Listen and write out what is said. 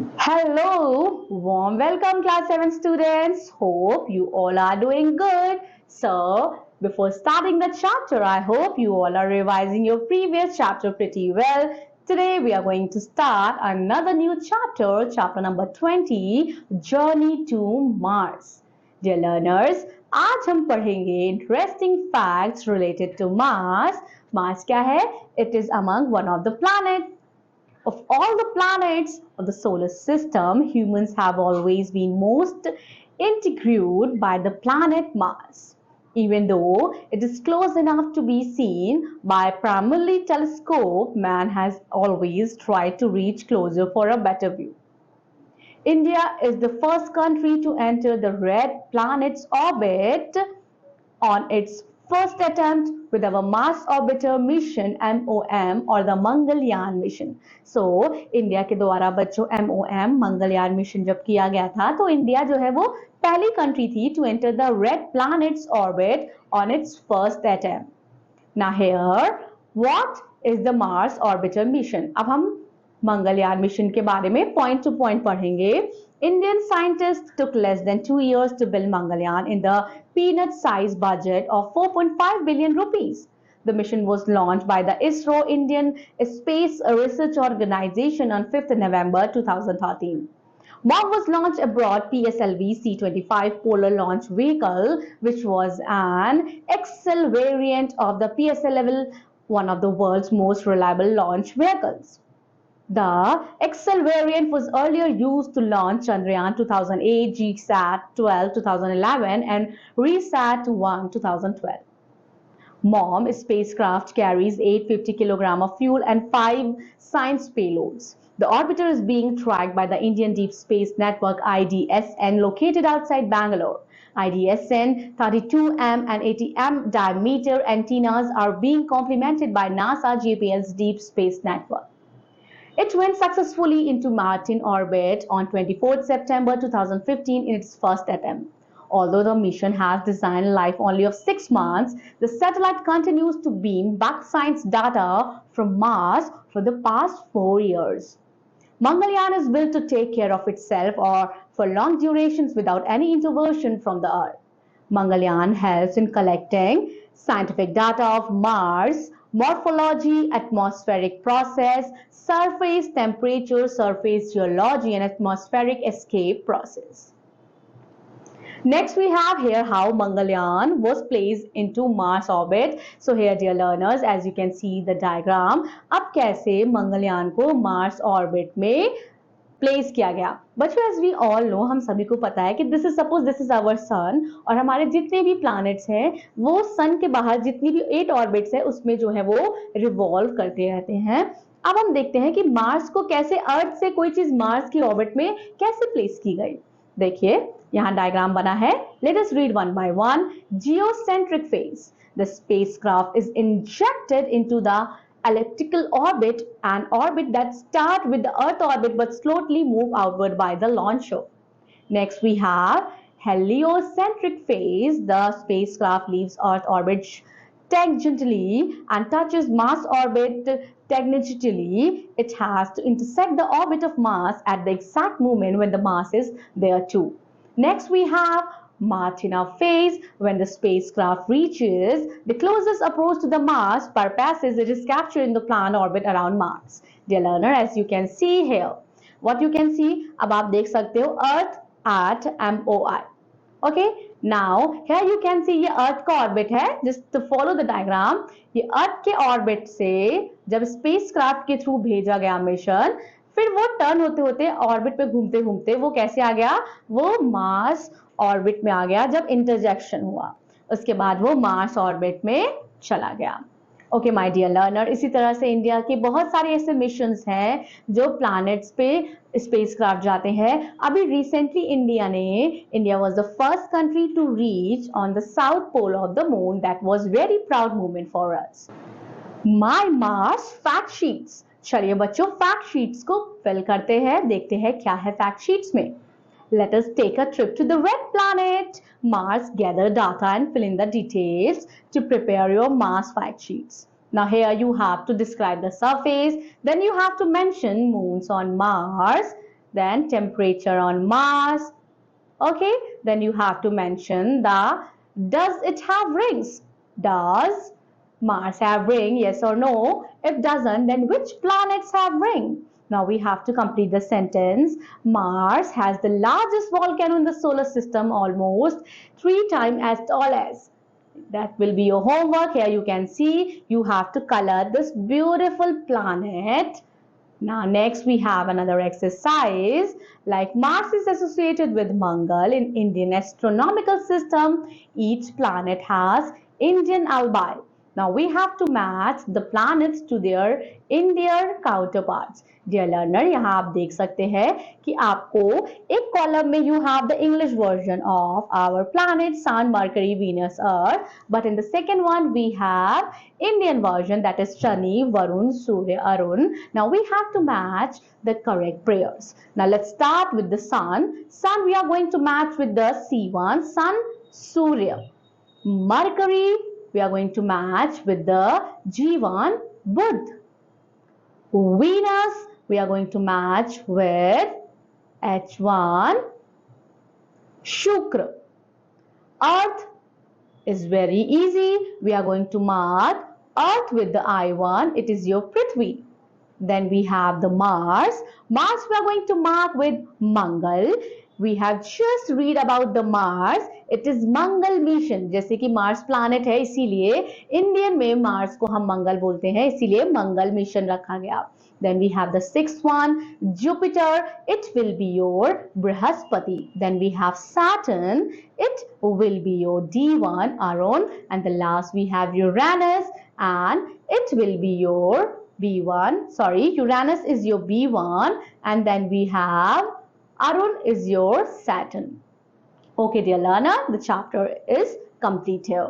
Hello, warm welcome class 7 students. Hope you all are doing good. So, before starting the chapter, I hope you all are revising your previous chapter pretty well. Today we are going to start another new chapter, chapter number 20, Journey to Mars. Dear learners, आज हम पढ़ेंगे interesting facts related to Mars. Mars क्या है? It is among one of the planets. Of all the planets of the solar system, humans have always been most intrigued by the planet Mars. Even though it is close enough to be seen by primarily telescope, man has always tried to reach closer for a better view. India is the first country to enter the red planet's orbit on its first attempt with our Mars Orbiter mission MOM or the Mangalyaan mission. So India के द्वारा बच्चों MOM Mangalyaan mission जब किया गया था तो India जो है वो पहली कंट्री थी to enter the red planet's orbit on its first attempt. Now here, what is the Mars Orbiter mission? अब हम मंगलयान मिशन के बारे में पॉइंट टू पॉइंट पढ़ेंगे. Indian scientists took less than 2 years to build Mangalyaan in the peanut-sized budget of 4.5 billion rupees. The mission was launched by the ISRO Indian Space Research Organization on 5th November 2013. MOM was launched aboard PSLV C-25 Polar Launch Vehicle, which was an XL variant of the PSLV, one of the world's most reliable launch vehicles. The XL variant was earlier used to launch Chandrayaan 2008, GSAT 12 2011 and RESAT 1 2012. MOM spacecraft carries 850 kg of fuel and 5 science payloads. The orbiter is being tracked by the Indian Deep Space Network IDSN located outside Bangalore. IDSN 32M and 80M diameter antennas are being complemented by NASA JPL's Deep Space Network. It went successfully into Martian orbit on 24 September 2015 in its first attempt. Although the mission has designed life only of 6 months, the satellite continues to beam back science data from Mars for the past 4 years. Mangalyaan is built to take care of itself or for long durations without any intervention from the Earth. Mangalyaan helps in collecting scientific data of Mars, morphology, atmospheric process, surface temperature, surface geology, and atmospheric escape process. Next, we have here how Mangalyaan was placed into Mars orbit. So here, dear learners, as you can see the diagram, अब कैसे मंगलयान को Mars orbit में place किया गया. बच्चों, as we all know, हम सभी को पता है कि दिस इज आवर सन और हमारे जितने भी प्लैनेट्स हैं वो सन के बाहर जितनी भी 8 ऑर्बिट्स है उसमें जो है वो रिवॉल्व करते रहते हैं. अब हम देखते हैं कि मार्स को कैसे, अर्थ से कोई चीज मार्स की ऑर्बिट में कैसे प्लेस की गई. देखिए यहाँ डायग्राम बना है. Let us read one by one. Geocentric phase. The spacecraft is injected into the elliptical orbit, an orbit that starts with the Earth orbit but slowly move outward by the launcher. Next we have heliocentric phase. The spacecraft leaves Earth orbit tangentially and touches Mars orbit tangentially. It has to intersect the orbit of Mars at the exact moment when the Mars is there too. Next we have Martina phase. When the spacecraft reaches the closest approach to the Mars purposes, it is captured in the planned orbit around Mars. Dear learner, as you can see here, what you can see, अब आप देख सकते हो Earth at MOI. Okay, now here you can see ये Earth का orbit है. Just to follow the diagram, ये Earth के orbit से जब spacecraft के through भेजा गया मिशन, फिर वो टर्न होते होते ऑर्बिट पे घूमते घूमते वो कैसे आ गया, वो मार्स ऑर्बिट में आ गया जब इंटरजेक्शन हुआ. उसके बाद वो मार्स ऑर्बिट में चला गया. ओके माय डियर लर्नर, इसी तरह से इंडिया के बहुत सारे ऐसे मिशंस हैं जो प्लैनेट्स पे स्पेसक्राफ्ट जाते हैं. अभी recently India was the first country to reach on the south pole of the moon. That was very proud moment for us. My Mars fact sheets. चलिए बच्चों, फैक्ट शीट्स को fill करते हैं, देखते हैं क्या है फैक्ट शीट्स में. Let us take a trip to the red planet. Mars, gather data and fill in the details to prepare your Mars fact sheets. Now here you have to describe the surface, then you have to mention moons on Mars, then temperature on Mars. Okay, then you have to mention does it have rings? Does Mars have ring? Yes or no? If doesn't, then which planets have ring? Now we have to complete the sentence. Mars has the largest volcano in the solar system, almost 3 times as tall as. That will be your homework. Here you can see you have to color this beautiful planet. Now next we have another exercise. Like Mars is associated with Mangal in Indian astronomical system, each planet has Indian albi. Now we have to match the planets to their Indian counterparts. Dear learner, यहाँ आप देख सकते हैं कि आपको एक column में you have the English version of our planets Sun, Mercury, Venus, Earth, but in the second one we have Indian version, that is Shani, Varun, Surya, Arun. Now we have to match the correct prayers. Now let's start with the Sun. Sun we are going to match with the C1, Sun, Surya. Mercury we are going to match with the G1, Budh. Venus we are going to match with H1, Shukra. Earth is very easy. We are going to mark Earth with the I1. It is your Prithvi. Then we have the Mars. Mars we are going to mark with Mangal. We have just read about the Mars. It is Mangal mission. जैसे कि Mars planet है इसीलिए Indian में Mars को हम मंगल बोलते हैं इसीलिए मंगल mission रखा गया. Then we have the sixth one, Jupiter. It will be your Brihaspati. Then we have Saturn. It will be your D1, Arun. And the last we have Uranus. And it will be your B1. Sorry, Uranus is your B1. And then we have Arun is your Saturn. Okay, dear learner, the chapter is complete here.